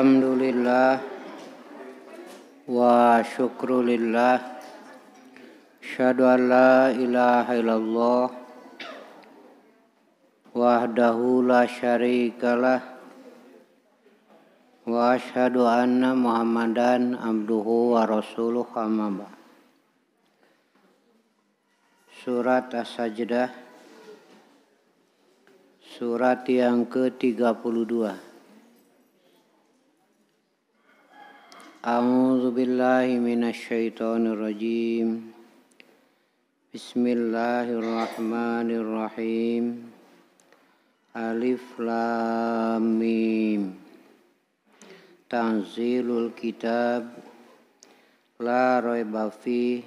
Alhamdulillah wa syukrulillah. Asyhadu an la ilaha illallah wahdahu la syarikalah wa asyhadu anna Muhammadan abduhu wa rasuluh amma ba'd. Surat As-Sajdah, surat yang ke-32. A'udzu billahi minasyaitonir rajim. Bismillahirrahmanirrahim. Alif lam mim. Tanzilul kitab la raiba fihi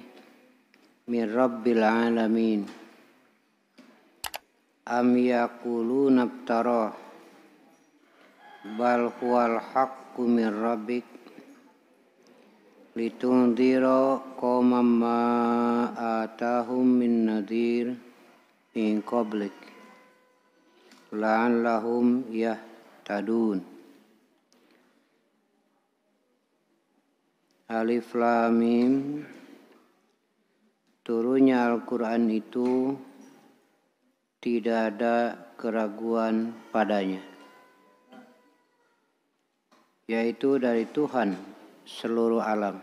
min rabbil alamin. Am yaquluna iftara bal huwal haqqu min rabbik litundira qauman ma atahum min nadhir min qablik la'allahum yahtadun. Alif lam mim. Turunnya Al-Quran itu tidak ada keraguan padanya, yaitu dari Tuhan seluruh alam.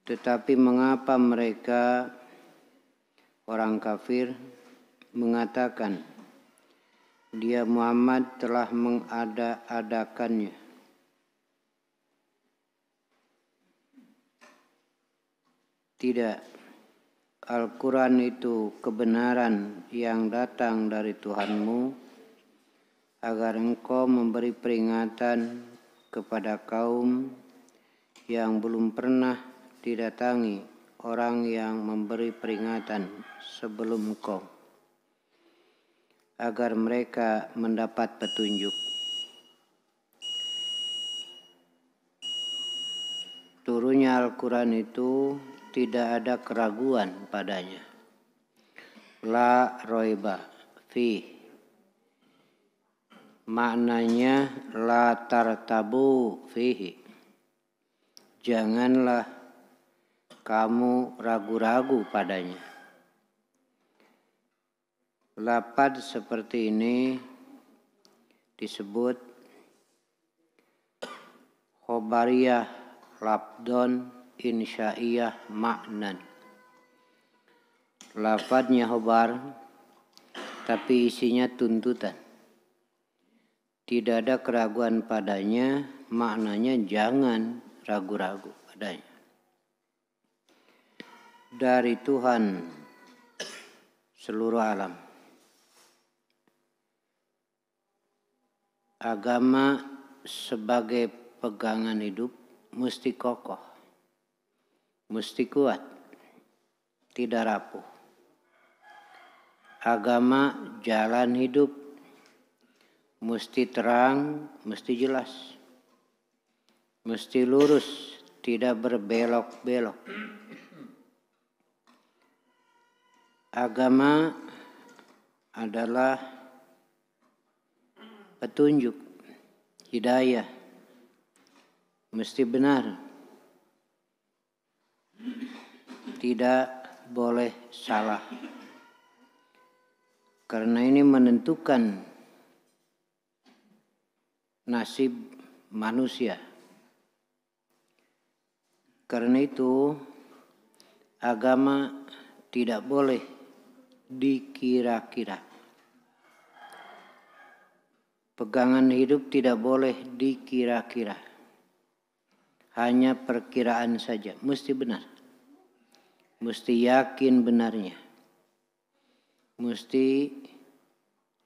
Tetapi mengapa mereka orang kafir mengatakan dia Muhammad telah mengada-adakannya? Tidak, Al-Quran itu kebenaran yang datang dari Tuhanmu agar engkau memberi peringatan kepada kaum yang belum pernah didatangi orang yang memberi peringatan sebelum engkau, agar mereka mendapat petunjuk. Turunnya Al-Quran itu tidak ada keraguan padanya. La raiba fi. Maknanya la tartabu fihi. Janganlah kamu ragu-ragu padanya. Lafaz seperti ini disebut khobariyah labdon insya'iyah maknan. Lafadznya khobar tapi isinya tuntutan. Tidak ada keraguan padanya, maknanya jangan ragu-ragu padanya. Dari Tuhan seluruh alam. Agama sebagai pegangan hidup mesti kokoh, mesti kuat, tidak rapuh. Agama jalan hidup mesti terang, mesti jelas, mesti lurus, tidak berbelok-belok. Agama adalah petunjuk, hidayah, mesti benar, tidak boleh salah. Karena ini menentukan nasib manusia. Karena itu agama tidak boleh dikira-kira. Pegangan hidup tidak boleh dikira-kira. Hanya perkiraan saja, mesti benar. Mesti yakin benarnya. Mesti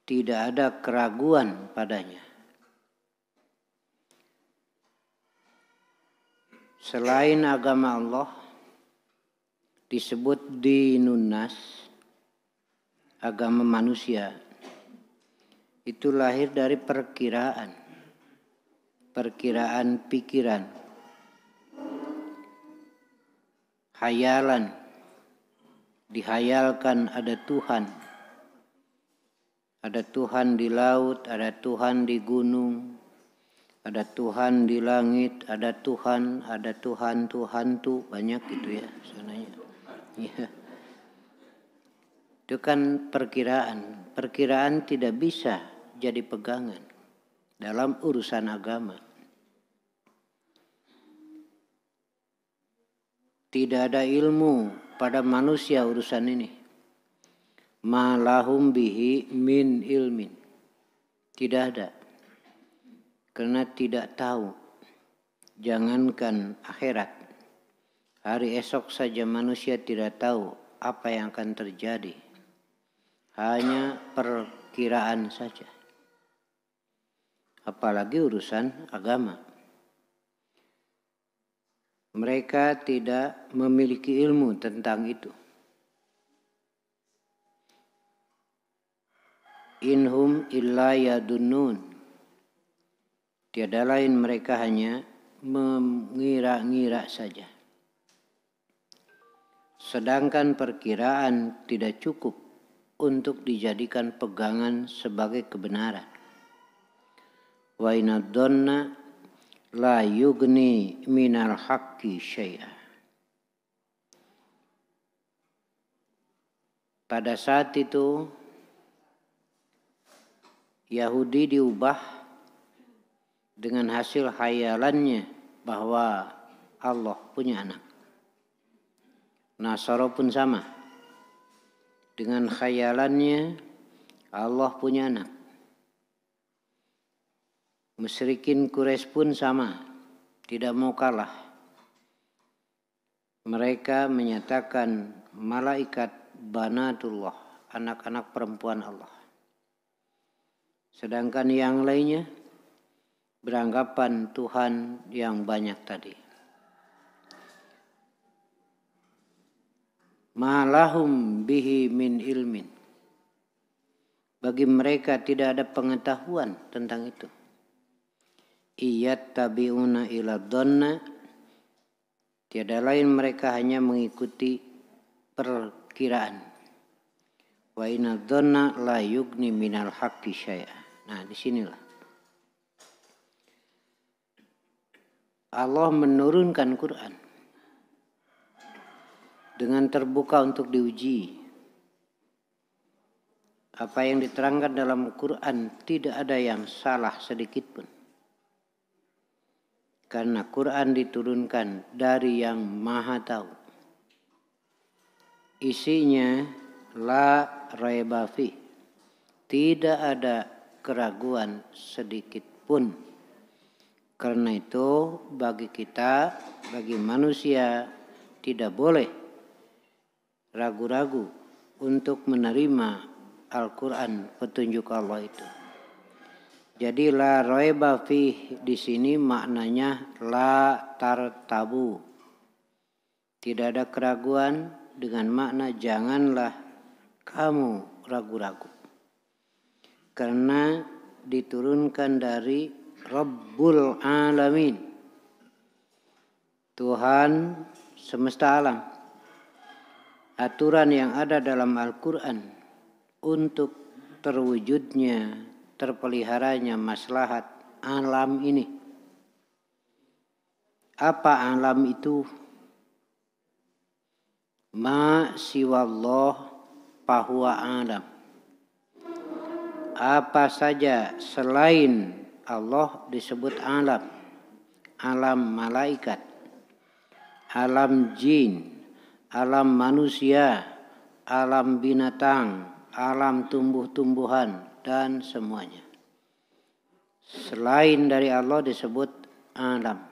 tidak ada keraguan padanya. Selain agama Allah disebut dinun nas, agama manusia. Itu lahir dari perkiraan pikiran, hayalan, dihayalkan ada Tuhan, Ada Tuhan di laut, ada Tuhan di gunung, ada Tuhan di langit, ada Tuhan tuh banyak gitu ya sananya. Ya. Itu kan perkiraan. Perkiraan tidak bisa jadi pegangan dalam urusan agama. Tidak ada ilmu pada manusia urusan ini. Ma lahum bihi min ilmin. Tidak ada. Karena tidak tahu. Jangankan akhirat. Hari esok saja manusia tidak tahu apa yang akan terjadi. Hanya perkiraan saja. Apalagi urusan agama. Mereka tidak memiliki ilmu tentang itu. Inhum illa yadunnun. Tiada lain mereka hanya mengira-ngira saja. Sedangkan perkiraan tidak cukup untuk dijadikan pegangan sebagai kebenaran. Wa inadonna la yugni minal haqqi syai'a. Pada saat itu Yahudi diubah dengan hasil khayalannya bahwa Allah punya anak. Nasara pun sama. Dengan khayalannya Allah punya anak. Musyrikin Quraisy pun sama. Tidak mau kalah. Mereka menyatakan malaikat banatullah, anak-anak perempuan Allah. Sedangkan yang lainnya beranggapan Tuhan yang banyak tadi. Ma lahum bihi min ilmin. Bagi mereka tidak ada pengetahuan tentang itu. Iyattabi'una ila dhanna. Tiada lain mereka hanya mengikuti perkiraan. Wa inna dhanna la yugni minal haqqi syai'a. Nah, disinilah Allah menurunkan Quran dengan terbuka untuk diuji. Apa yang diterangkan dalam Quran tidak ada yang salah sedikit pun. Karena Quran diturunkan dari yang Maha Tahu. Isinya la raiba fi. Tidak ada keraguan sedikit pun. Karena itu bagi kita, bagi manusia tidak boleh ragu-ragu untuk menerima Al-Quran, petunjuk Allah itu. Jadi la raiba fi di sini maknanya la tartabu. Tidak ada keraguan dengan makna janganlah kamu ragu-ragu. Karena diturunkan dari Rabbul Alamin. Tuhan semesta alam. Aturan yang ada dalam Al-Quran untuk terwujudnya, terpeliharanya maslahat alam ini. Apa alam itu? Ma siwallah fahuwa alam. Apa saja selain Allah disebut alam. Alam malaikat, alam jin, alam manusia, alam binatang, alam tumbuh-tumbuhan, dan semuanya. Selain dari Allah disebut alam.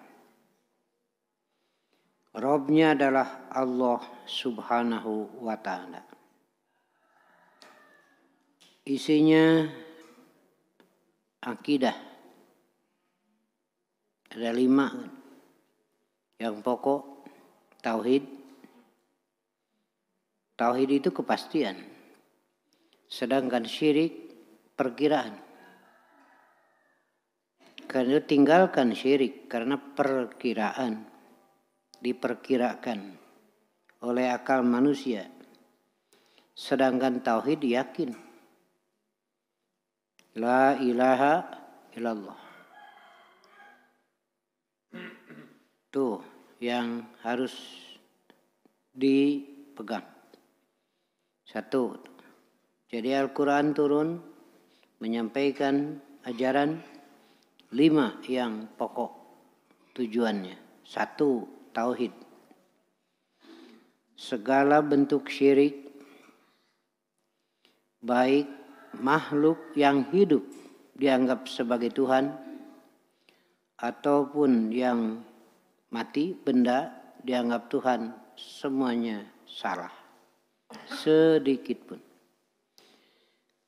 Robnya adalah Allah subhanahu wa ta'ala. Isinya akidah. Ada 5. Yang pokok tauhid. Tauhid itu kepastian. Sedangkan syirik perkiraan. Karena tinggalkan syirik karena perkiraan. Diperkirakan oleh akal manusia. Sedangkan tauhid yakin. La ilaha illallah. Tuh yang harus dipegang. Satu. Jadi Al-Quran turun menyampaikan ajaran 5 yang pokok tujuannya. 1. Tauhid. Segala bentuk syirik, baik makhluk yang hidup dianggap sebagai Tuhan, ataupun yang mati, benda dianggap Tuhan, semuanya salah. Sedikit pun.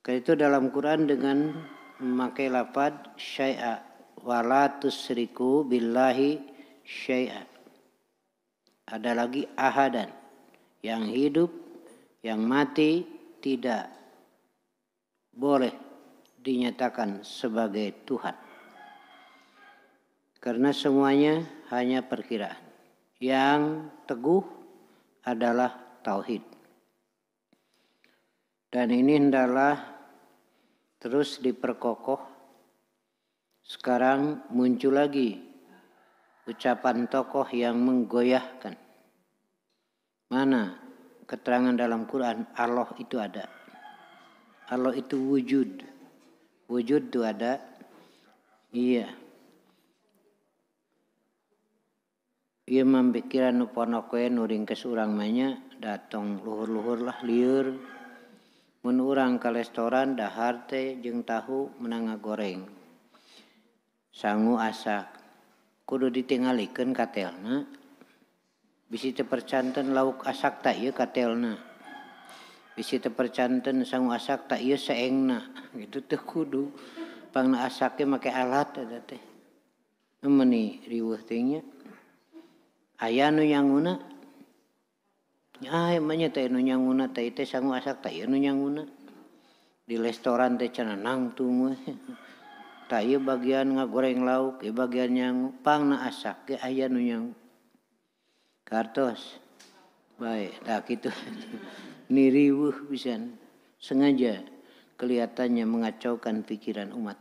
Karena itu dalam Quran dengan memakai lafaz syai'a, wala tusriku billahi syai'a. Ada lagi ahadan, yang hidup, yang mati tidak boleh dinyatakan sebagai Tuhan. Karena semuanya hanya perkiraan. Yang teguh adalah tauhid. Dan ini hendaklah terus diperkokoh. Sekarang muncul lagi ucapan tokoh yang menggoyahkan. Mana keterangan dalam Quran Allah itu ada. Allah itu wujud. Wujud itu ada. Iya. Ia mempikiran uponokoe nuring kes urang manya datang luhur-luhur lah liur. Mun urang ke restoran dahar teh jeung tahu menang goreng. Sangu asak. Kudu ditingalikeun katelna. Bisi teu percanten lauk asak tak ieu katelna. Bisi teu percanten sangu asak tak ieu seengna. Gitu teh kudu. Pangna asake make alat eta teh. Meuni riweuh teh nya. Aya nu nyanguna. Emangnya teh nu nyanguna teh sangu asak teh nu nyanguna. Di restoran teh cenah nangtung we. Tah ieu bagian ngagoreng lauk, ieu bagian nyangu, pangna asak ge aya nu nyangu. Kartos. Bae, tah kitu. Niriweuh pisan. Sengaja kelihatannya mengacaukan pikiran umat.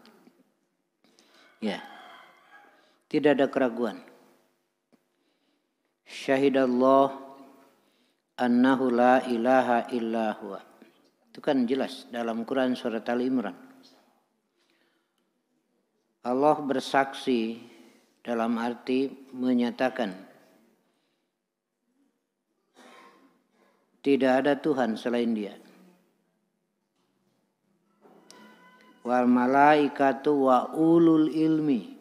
Ya. Tidak ada keraguan. Syahidallah annahu la ilaha illa huwa. Itu kan jelas dalam Quran surat Al-Imran. Allah bersaksi dalam arti menyatakan tidak ada Tuhan selain Dia. Wal malaikatu wa ulul ilmi.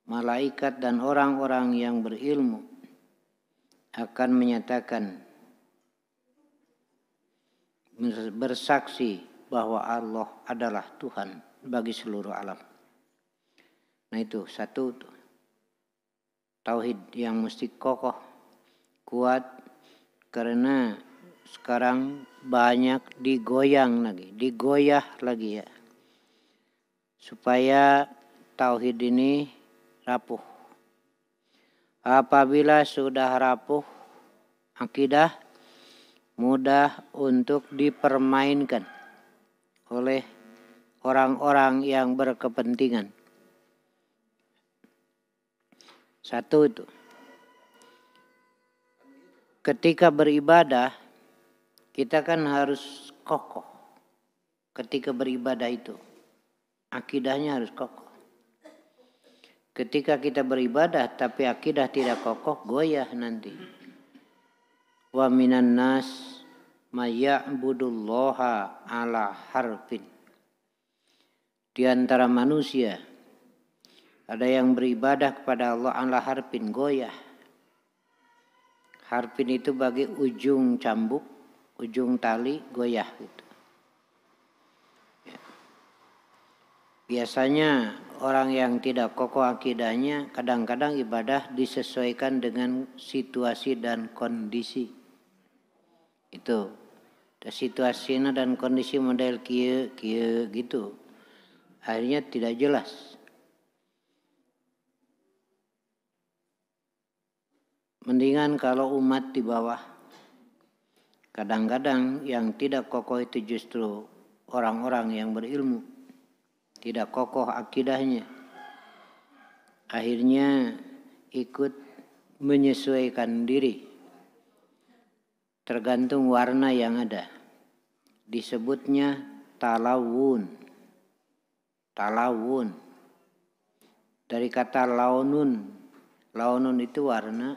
Malaikat dan orang-orang yang berilmu akan menyatakan bersaksi bahwa Allah adalah Tuhan bagi seluruh alam. Nah itu satu tuh. Tauhid yang mesti kokoh, kuat, karena sekarang banyak digoyang lagi, digoyah lagi ya. Supaya tauhid ini rapuh. Apabila sudah rapuh akidah, mudah untuk dipermainkan oleh orang-orang yang berkepentingan. Satu itu. Ketika beribadah, kita kan harus kokoh. Ketika beribadah itu, akidahnya harus kokoh. Ketika kita beribadah tapi akidah tidak kokoh, goyah nanti. Wa minan nas mayya'budullaha ala harfin. Di antara manusia ada yang beribadah kepada Allah ala harfin, goyah. Harfin itu bagi ujung cambuk, ujung tali, goyah gitu. Biasanya orang yang tidak kokoh akidahnya kadang-kadang ibadah disesuaikan dengan situasi dan kondisi. Itu. Situasinya dan kondisi model kieu gitu. Akhirnya tidak jelas. Mendingan kalau umat di bawah. Kadang-kadang yang tidak kokoh itu justru orang-orang yang berilmu. tidak kokoh akidahnya. Akhirnya ikut menyesuaikan diri. Tergantung warna yang ada. Disebutnya talawun. Talawun. Dari kata launun. Launun itu warna.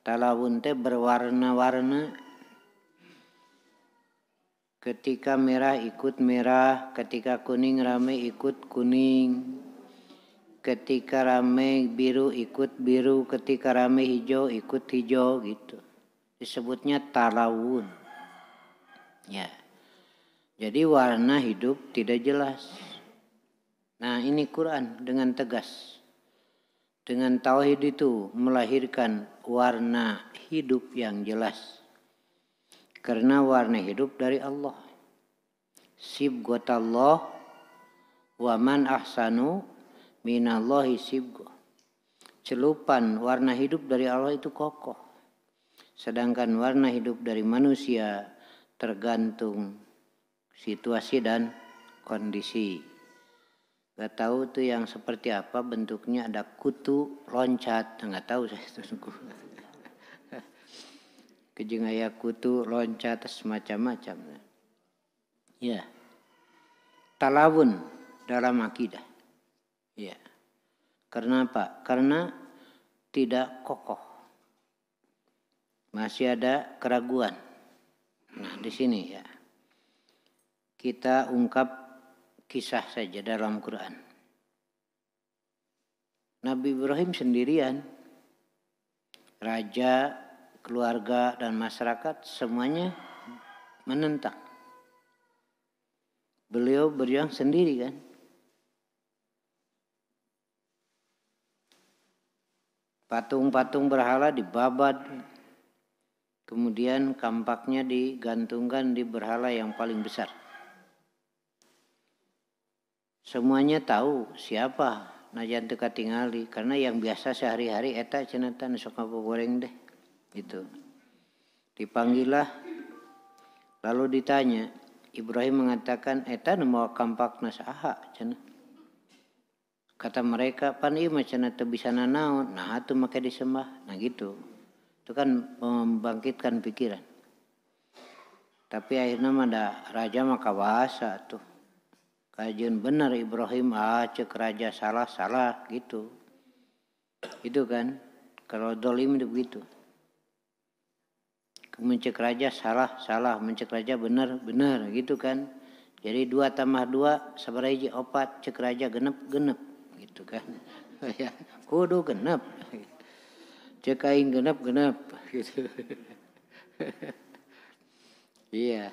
Talawun teh berwarna-warna. Ketika merah ikut merah, ketika kuning rame ikut kuning. Ketika rame biru ikut biru, ketika rame hijau ikut hijau gitu. Disebutnya talawun. Ya. Jadi warna hidup tidak jelas. Nah, ini Quran dengan tegas. Dengan tauhid itu melahirkan warna hidup yang jelas. Karena warna hidup dari Allah. Sibghatallah wa man ahsanu minallahi sibghah. Celupan warna hidup dari Allah itu kokoh. Sedangkan warna hidup dari manusia tergantung situasi dan kondisi. Gak tahu tuh yang seperti apa bentuknya, ada kutu loncat, nggak tahu saya itu. Kejeng aya kutu loncat semacam-macam. Ya. Talawun dalam akidah. Ya. Karena apa? Karena tidak kokoh. Masih ada keraguan. Nah, di sini ya. Kita ungkap kisah saja dalam Quran. Nabi Ibrahim sendirian. Raja, keluarga, dan masyarakat semuanya menentang. Beliau berjuang sendiri kan. Patung-patung berhala dibabat. Kemudian kampaknya digantungkan di berhala yang paling besar. Semuanya tahu siapa najan teu katingali. Karena yang biasa sehari-hari eta cenah teh sok ngagoreng deh. Gitu. Dipanggillah, lalu ditanya. Ibrahim mengatakan, eta nu moal kampakna saha cenah. Kata mereka, pan ieu mah cenah teu bisa nanaon, nah atuh make disembah. Nah gitu. Itu kan membangkitkan pikiran. Tapi akhirnya mah ada raja mah kawasa tuh. Kajian benar Ibrahim, cek raja salah gitu. Itu kan, kalau dolim itu begitu. Mencek raja salah, mencek raja benar gitu kan. Jadi 2 tambah 2 sabaraha hiji 4, cek raja genep gitu kan. Ya, kudu genep. Cek aing genep gitu. Iya.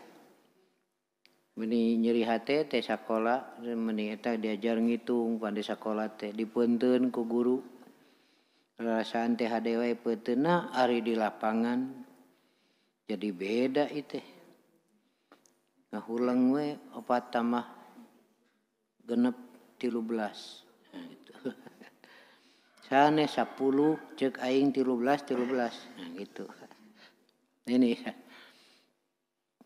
Meni nyeri hate teh sakola, meni eta diajar ngitung pandai sakola teh dipeunteun ku guru. Rasaan teh hade wae peuteuna ari di lapangan. Jadi beda itu. Ngahulang we 4 tambah genep 13. Nah gitu. Sane 10 cek aing 13. Nah gitu. Ini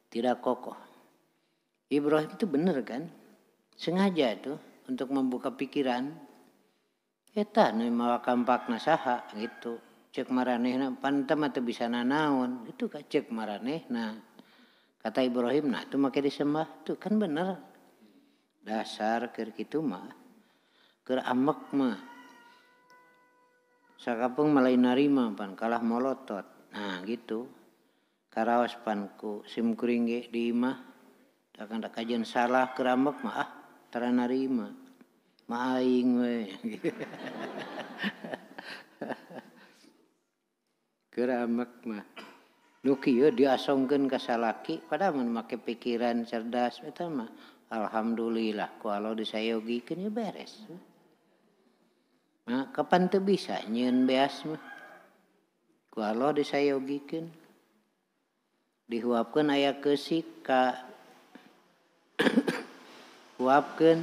tidak kokoh. Ibrahim itu benar kan? Sengaja tuh untuk membuka pikiran. Eta nu mawa kampakna saha gitu. Cek maranehna pantah mah teu bisa nanaon. Itu kan cek maranehna. Kata Ibrahim, nah itu make disembah. Itu kan bener. Dasar keur kitu mah. Keur amek mah. Sakapeung malain narima pan kalah molotot. Nah gitu. Karaos pan ku simkuring ge di imah. Dakan kajian salah keur amek mah tara narima. Ma aing we. Keramak mah. Nu kieu diasongkeun ka salaki padahal mun make pikiran cerdas eta mah alhamdulillah ku Allah disayogikeun ya beres. Nah, kapan teu bisa nyieun beas mah. Ku Allah disayogikeun. Dihuapkeun aya keusik ka huapkeun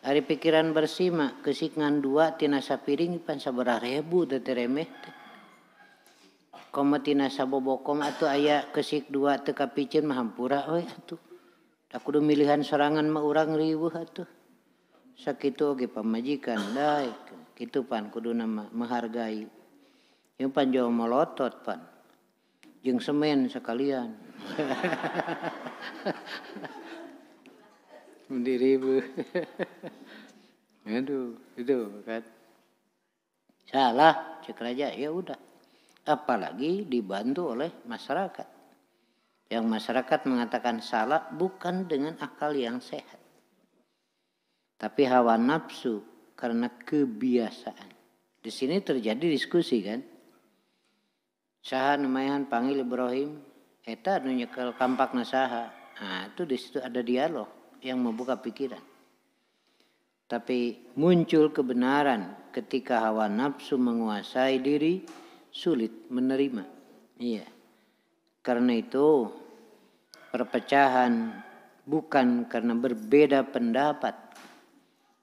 ari pikiran bersih mah keusik ngan 2 tina sapiring pan sabaraha ribu teh remeh teh. Komo tina sabobokom atuh aya keusik 2 teu kapiceun mah hampura we atuh. Da kudu milihan sorangan mah urang riweuh atuh. sakitu oge pamajikan dai kitu pan kuduna menghargai. Yang pan jauh melotot pan. Jeung semen sekalian. Mendiribu. Aduh, itu kan. Salah, cek raja, ya udah. Apalagi dibantu oleh masyarakat. Yang masyarakat mengatakan salah bukan dengan akal yang sehat. Tapi hawa nafsu karena kebiasaan. Di sini terjadi diskusi kan. Saha nemayan panggil Ibrahim, eta nu nyekel kampakna saha. Nah, itu di situ ada dialog yang membuka pikiran. Tapi muncul kebenaran ketika hawa nafsu menguasai diri, sulit menerima. Iya. Karena itu perpecahan bukan karena berbeda pendapat,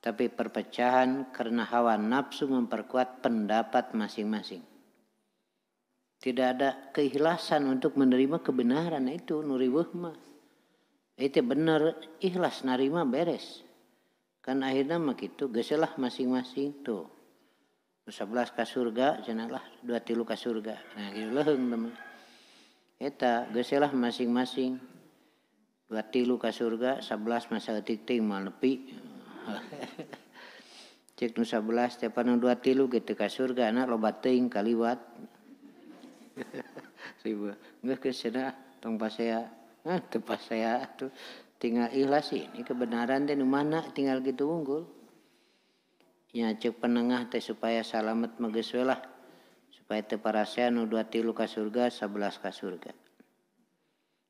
tapi perpecahan karena hawa nafsu memperkuat pendapat masing-masing. Tidak ada keikhlasan untuk menerima kebenaran itu nuriweuh mah. Itu benar ikhlas narima beres. Kan akhirnya mah kitu geuselah masing-masing tuh. 11 ka surga cenah lah 23 ka surga. Nah kitu leung teman. Eta geuselah masing-masing 23 ka surga 11 mah saeutik teuing moal nepi. Cek nu 11 teh panu 23 ge teu ka surga na loba teuing kaliwat. Ribu. Geus geus cenah tong pasea. Teu pasea tuh. Tinggal ikhlas ini kebenaran teh nu mana tinggal gitu unggul. Nya cek penengah teh supaya salamet mah geus we lah. Supaya teu parasea nu 23 ka surga 11 ka surga.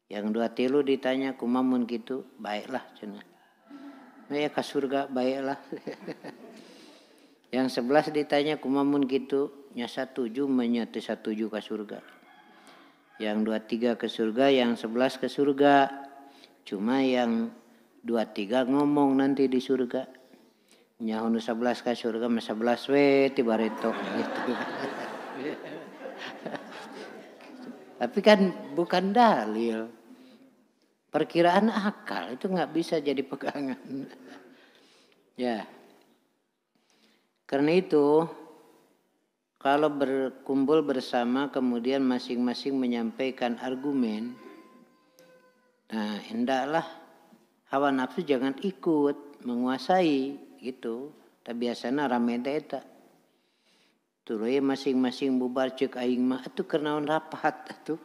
Yang 23 ditanya kumamun kitu baiklah cenah. Ya ka surga baiklah. Yang 11 ditanya kumamun kitu nya satuju nya teu satuju ka surga. Yang 23 ke surga, yang 11 ke surga. Cuma yang 23 ngomong nanti di surga. Nyaho nu 11 ka surga mah 11 we ti bareto gitu. Tapi kan bukan dalil. Perkiraan akal itu enggak bisa jadi pegangan. Ya. Karena itu kalau berkumpul bersama kemudian masing-masing menyampaikan argumen. Nah, hendaklah hawa nafsu jangan ikut menguasai gitu. Tapi biasanya rame eta. Tuluy masing-masing bubar ceuk aing mah atuh keur naon rapat atuh.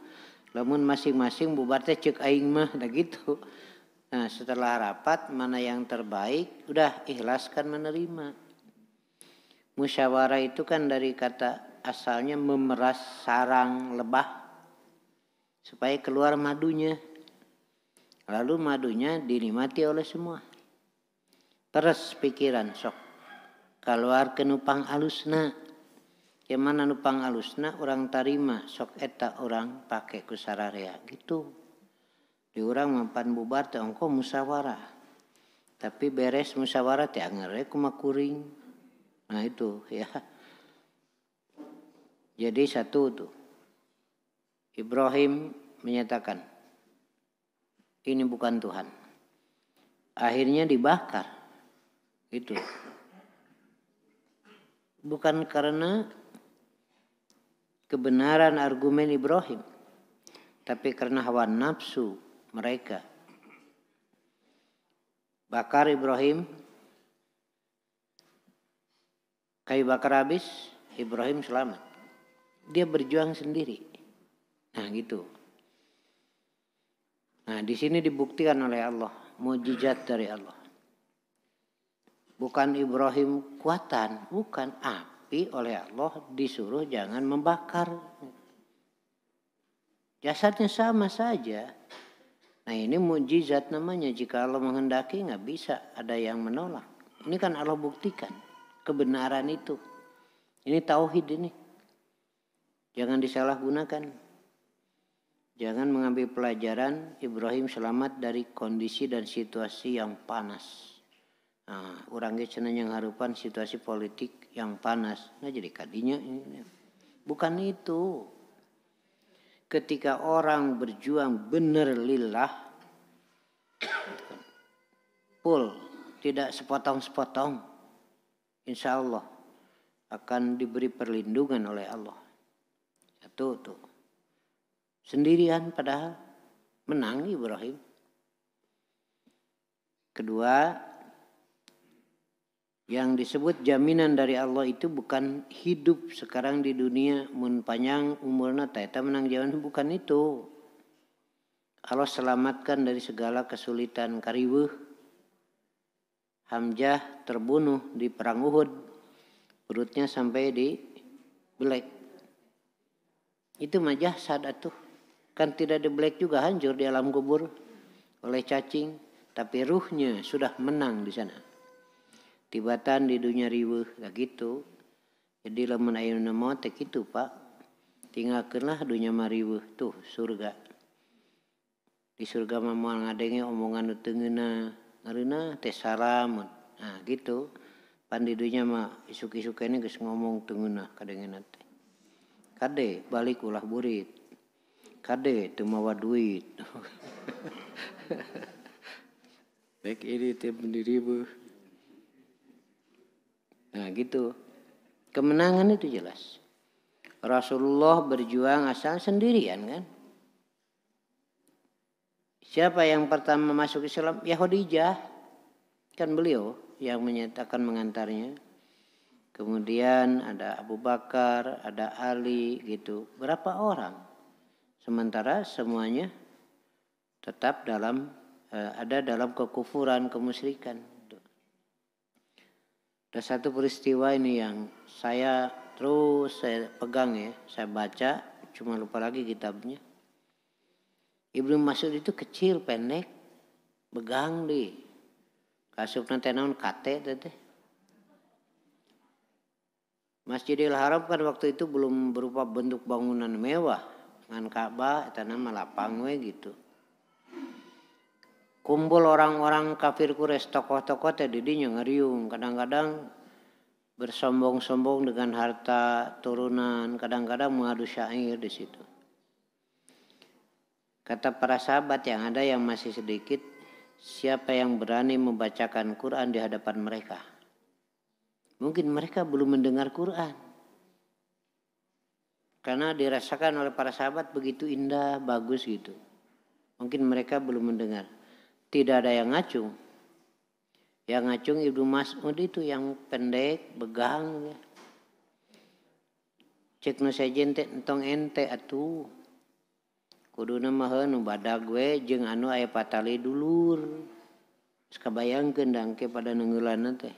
Lamun masing-masing bubar teh ceuk aing mah da gitu. Nah, setelah rapat mana yang terbaik udah ikhlaskan menerima. Musyawarah itu kan dari kata asalnya memeras sarang lebah supaya keluar madunya. Lalu madunya dinikmati oleh semua. Terus pikiran sok. Keluar ke nupang alusna. Yang mana nupang alusna orang tarima. Sok eta orang pakai kusararea. Gitu. Di orang mampan bubar teh ongko musyawarah. Tapi beres musyawarah teh angere kumakuring. Nah itu ya. Jadi satu tuh. Ibrahim menyatakan. Ini bukan Tuhan. Akhirnya dibakar. Itu. Bukan karena kebenaran argumen Ibrahim. Tapi karena hawa nafsu mereka. Bakar Ibrahim. Kayu bakar habis. Ibrahim selamat. Dia berjuang sendiri. Nah gitu. Nah, di sini dibuktikan oleh Allah, mukjizat dari Allah. Bukan Ibrahim kuatan, bukan api oleh Allah disuruh jangan membakar. Jasadnya sama saja. Nah, ini mukjizat namanya. Jika Allah menghendaki nggak bisa ada yang menolak. Ini kan Allah buktikan kebenaran itu. Ini tauhid ini. Jangan disalahgunakan. Jangan mengambil pelajaran Ibrahim selamat dari kondisi dan situasi yang panas. Nah, orang cenah yang harupan situasi politik yang panas. Nah, jadi kadinya ini. Bukan itu. Ketika orang berjuang benar lillah, full tidak sepotong-sepotong, insya Allah akan diberi perlindungan oleh Allah. Satu tuh. Sendirian padahal menang Ibrahim. Kedua, yang disebut jaminan dari Allah itu bukan hidup sekarang di dunia mun panjang umurna eta menang jalan, bukan itu. Allah selamatkan dari segala kesulitan kariweuh. Hamzah terbunuh di perang Uhud, perutnya sampai di belek. Itu majah saat atuh. Kan tidak dibelek juga, hancur di alam kubur oleh cacing, tapi ruhnya sudah menang di sana. Tibatan di dunia riweuh lah gitu. Jadi lamun ayeuna maot teh kitu, Pak. Tinggalkeunlah dunia mariweuh tuh surga. Di surga mah moal ngadenge omongan nu teu ngeunah, ngareuna teh salam. Nah, gitu. Pan di dunia mah isuk-isuk kene geus ngomong teu ngeunah kadengena teh. Kade balik ulah burit. Kade teu mawa duit. Baik ini teh mendiribuh. Nah gitu. Kemenangan itu jelas. Rasulullah berjuang asal sendirian kan. Siapa yang pertama masuk Islam? Ya Khadijah. Kan beliau yang menyatakan mengantarnya. Kemudian ada Abu Bakar, ada Ali gitu. Berapa orang? Sementara semuanya tetap ada dalam kekufuran, kemusyrikan. Ada satu peristiwa ini yang saya pegang ya, saya baca, cuma lupa lagi kitabnya. Ibnu Mas'ud itu kecil, pendek, begang di kasupna teh naon kate teh. Masjidil Haram kan waktu itu belum berupa bentuk bangunan mewah, ngan Ka'bah eta nama lapang we gitu. Kumpul orang-orang kafir Quraisy, tokoh-tokoh teh di dinya ngeriung, kadang-kadang bersombong-sombong dengan harta turunan, kadang-kadang mengadu syair di situ. Kata para sahabat yang ada yang masih sedikit, siapa yang berani membacakan Quran di hadapan mereka? Mungkin mereka belum mendengar Quran. Karena dirasakan oleh para sahabat begitu indah, bagus gitu. Mungkin mereka belum mendengar. Tidak ada yang ngacung. Yang ngacung Ibnu Mas'ud itu yang pendek, begang. Ya. Cek nu sejen teh entong ente atuh. Kuduna mah nu badag we jeung anu aya patali dulur. Geus kabayangkeun dangke pada neungeulana teh.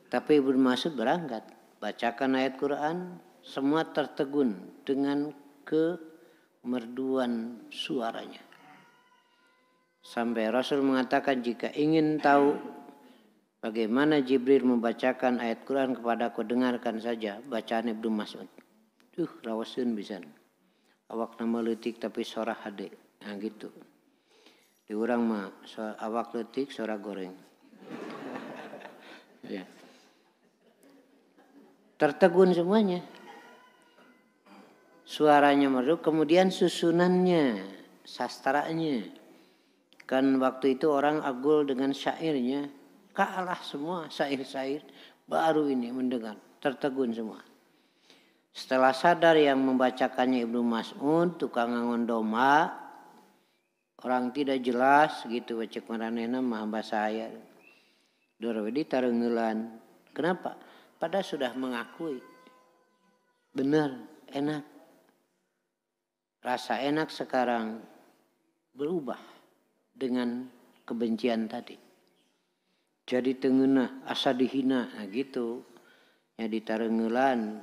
Tapi Ibnu Mas'ud berangkat, bacakan ayat Quran, semua tertegun dengan kemerduan suaranya. Sampai Rasul mengatakan jika ingin tahu bagaimana Jibril membacakan ayat Quran kepadaku, dengarkan saja bacaan Ibnu Mas'ud. Rawaseun pisan. Awak nama leutik tapi sora hade. Nah gitu. Di urang mah awak leutik sora goreng. Ya. Tertegun semuanya. Suaranya merdu, kemudian susunannya, sastranya. Kan waktu itu orang agul dengan syairnya, kalah semua syair-syair, baru ini mendengar, tertegun semua. Setelah sadar yang membacakannya Ibnu Mas'ud, tukang ngangon domba, orang tidak jelas gitu, cek maranehna mah bahasa saya. Dorwedi tareungeulan. Kenapa? Padahal sudah mengakui. Benar, enak. Rasa enak sekarang berubah dengan kebencian tadi. Jadi tengenah asa dihina, nah gitu. Ya ditareungeulan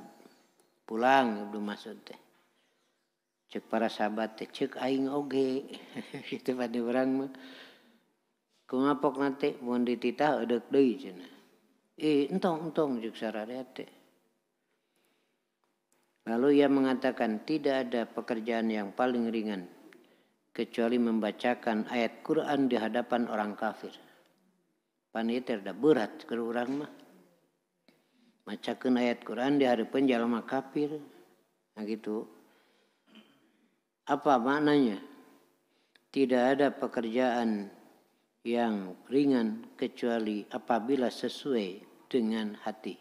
pulang Ibnu Mas'ud teh. Cek para sahabat teh, cek aing oge. Gitu pada urang mah. Kumapok nanti mun dititah eudeuh deui cenah. Entong cek sararea teh. Lalu ia mengatakan tidak ada pekerjaan yang paling ringan kecuali membacakan ayat Quran di hadapan orang kafir. Pan ieu teh berat ke urang mah. Macakeun ayat Quran di hadapan jalma kafir. Nah gitu. Apa maknanya? Tidak ada pekerjaan yang ringan kecuali apabila sesuai dengan hati.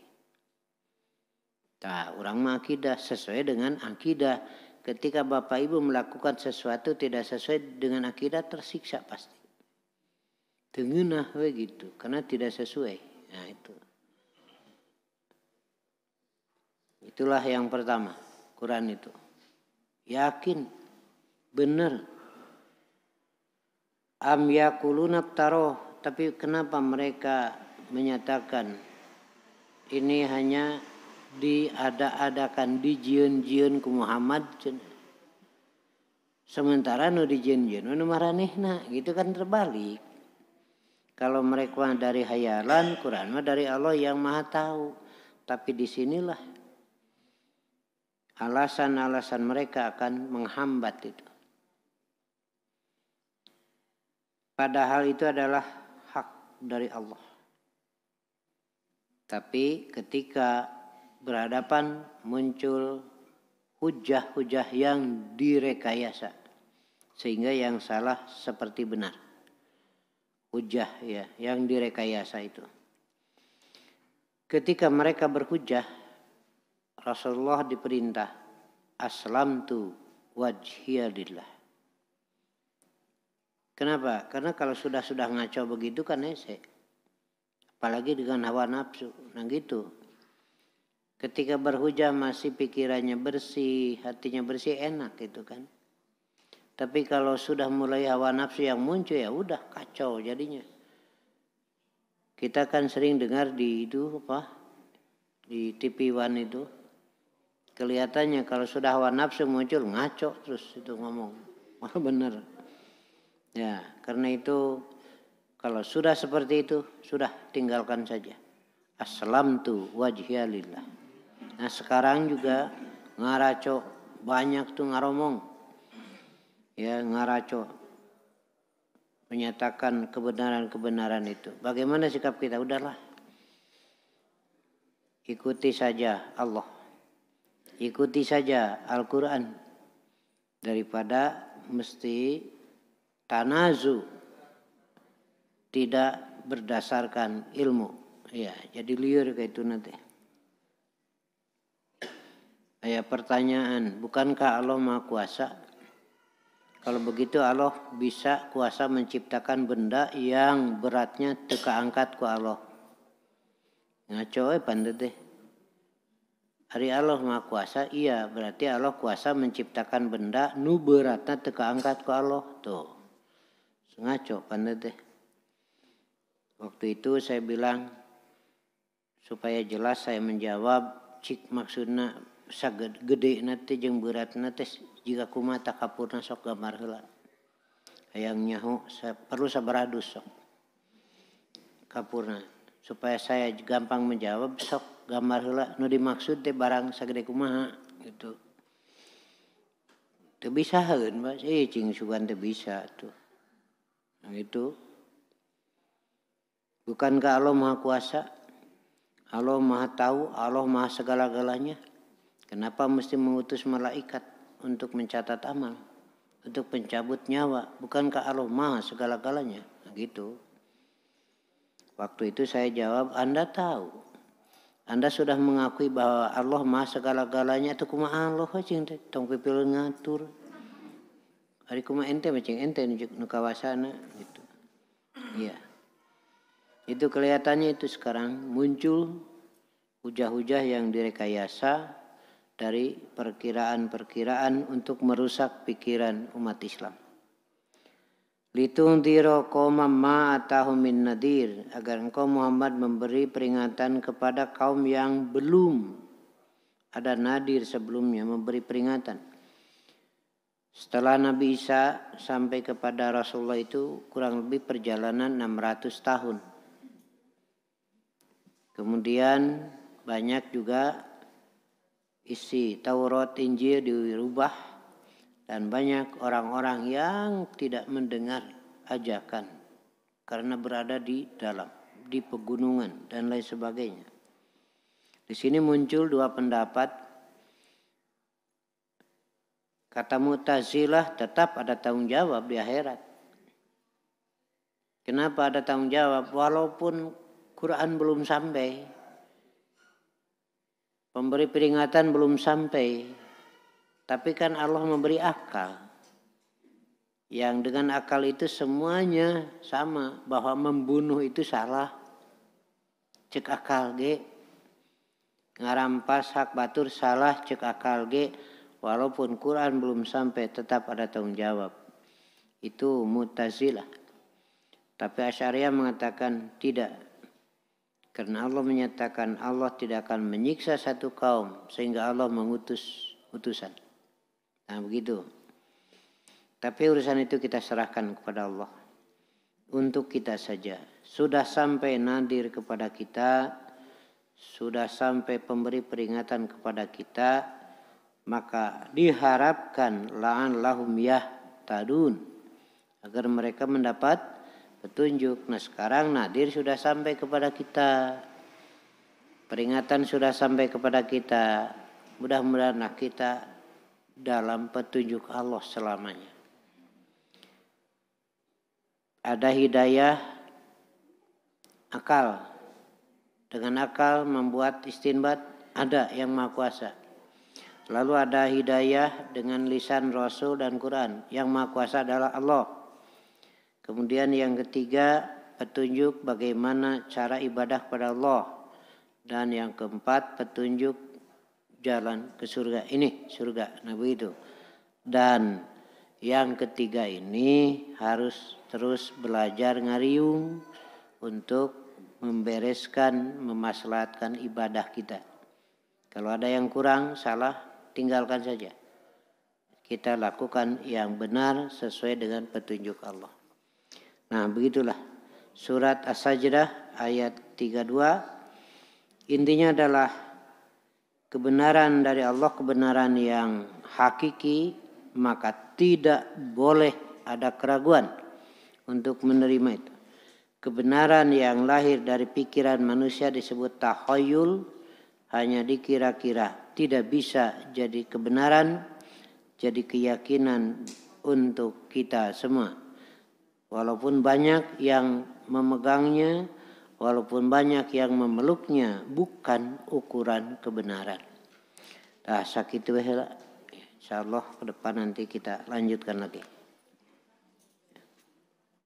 Nah, orang mah akidah sesuai dengan akidah. Ketika Bapak Ibu melakukan sesuatu tidak sesuai dengan akidah, tersiksa pasti. Tengenah begitu karena tidak sesuai. Nah, itu. Itulah yang pertama, Quran itu. Yakin, benar. Am yakuluna iftaroh, tapi kenapa mereka menyatakan ini hanya diada-adakan, dijieun-jieun ku Muhammad. Sementara nu dijieun-jieun nu maranehna, gitu kan terbalik. Kalau mereka dari hayalan, Quran mah dari Allah yang Maha Tahu. Tapi disinilah alasan-alasan mereka akan menghambat itu. Padahal itu adalah hak dari Allah. Tapi ketika berhadapan muncul hujah-hujah yang direkayasa. Sehingga yang salah seperti benar. Hujah ya, yang direkayasa itu. Ketika mereka berhujah, Rasulullah diperintah, aslamtu wajhiya lillah. Kenapa? Karena kalau sudah ngaco begitu kan ese. Apalagi dengan hawa nafsu. Nah gitu. Ketika berhujah masih pikirannya bersih, hatinya bersih, enak gitu kan. Tapi kalau sudah mulai hawa nafsu yang muncul, ya udah kacau jadinya. Kita kan sering dengar di itu di TV One itu. Kelihatannya kalau sudah hawa nafsu muncul ngaco terus itu ngomong. Wah benar. Ya, karena itu kalau sudah seperti itu, sudah tinggalkan saja. Aslamtu wajhiya lillah. Nah sekarang juga ngaraco, banyak tuh ngaromong. Ya ngaraco. Menyatakan kebenaran-kebenaran itu. Bagaimana sikap kita? Udahlah. Ikuti saja Allah. Ikuti saja Al-Quran. Daripada mesti tanazu, tidak berdasarkan ilmu. Ya, jadi liur kayak itu nanti. Pertanyaan, bukankah Allah Maha Kuasa? Kalau begitu Allah bisa kuasa menciptakan benda yang beratnya teka angkat ku Allah. Ngaco pandai deh. Hari Allah Maha Kuasa, iya berarti Allah kuasa menciptakan benda nu beratnya teka angkat ku Allah. Tuh. Ngaco pandai deh. Waktu itu saya bilang supaya jelas saya menjawab cik maksudna sagede nanti jeung beratna teh jika kumata kapurna sok gambar heula. Hayang nyaho perlu sabaradus sok kapurna supaya saya gampang menjawab sok gambar heula nu dimaksud teh barang sagede kumaha gitu. Teu bisa heun Mas, cing sugan teu bisa tuh. Nah itu. Bukankah Allah Maha Kuasa? Allah Maha Tahu, Allah Maha segala-galanya. Kenapa mesti mengutus malaikat untuk mencatat amal, untuk pencabut nyawa? Bukankah Allah Maha segala-galanya? Nah, gitu. Waktu itu saya jawab, Anda tahu. Anda sudah mengakui bahwa Allah Maha segala-galanya. Itu kumaha Allah cing teh tong pipil ngatur. Ari kumaha ente macing ente nu kawasana gitu. Iya. Itu kelihatannya itu sekarang muncul hujah-hujah yang direkayasa dari perkiraan-perkiraan untuk merusak pikiran umat Islam. Litundhira qauman ma atahum min nadir, agar engkau Muhammad memberi peringatan kepada kaum yang belum ada nadir sebelumnya, memberi peringatan. Setelah Nabi Isa sampai kepada Rasulullah itu kurang lebih perjalanan 600 tahun. Kemudian banyak juga isi Taurat Injil dirubah dan banyak orang-orang yang tidak mendengar ajakan karena berada di dalam, di pegunungan dan lain sebagainya. Di sini muncul dua pendapat. Kata Mu'tazilah tetap ada tanggung jawab di akhirat. Kenapa ada tanggung jawab? Walaupun Quran belum sampai, pemberi peringatan belum sampai, tapi kan Allah memberi akal. Yang dengan akal itu semuanya sama, bahwa membunuh itu salah. Cek akal ge. Ngarampas hak batur salah, cek akal ge. Walaupun Quran belum sampai tetap ada tanggung jawab. Itu Mu'tazilah. Tapi Asy'ariyah mengatakan tidak. Karena Allah menyatakan Allah tidak akan menyiksa satu kaum sehingga Allah mengutus utusan. Nah begitu. Tapi urusan itu kita serahkan kepada Allah. Untuk kita saja. Sudah sampai nadir kepada kita, sudah sampai pemberi peringatan kepada kita, maka diharapkan la'an lahum yahtadun, agar mereka mendapat petunjuk. Nah sekarang nadir sudah sampai kepada kita, peringatan sudah sampai kepada kita. Mudah-mudahan kita dalam petunjuk Allah selamanya. Ada hidayah akal. Dengan akal membuat istinbat, ada yang Maha Kuasa. Lalu ada hidayah dengan lisan Rasul dan Quran. Yang Maha Kuasa adalah Allah. Kemudian yang ketiga, petunjuk bagaimana cara ibadah kepada Allah. Dan yang keempat, petunjuk jalan ke surga. Ini surga, nah begitu. Dan yang ketiga ini harus terus belajar ngariung untuk membereskan, memaslahatkan ibadah kita. Kalau ada yang kurang, salah, tinggalkan saja. Kita lakukan yang benar sesuai dengan petunjuk Allah. Nah begitulah surat As-Sajdah ayat 32. Intinya adalah kebenaran dari Allah, kebenaran yang hakiki, maka tidak boleh ada keraguan untuk menerima itu. Kebenaran yang lahir dari pikiran manusia disebut takhayul, hanya dikira-kira, tidak bisa jadi kebenaran, jadi keyakinan untuk kita semua. Walaupun banyak yang memegangnya, walaupun banyak yang memeluknya, bukan ukuran kebenaran. Nah, sakitu heula. Insyaallah ke depan nanti kita lanjutkan lagi.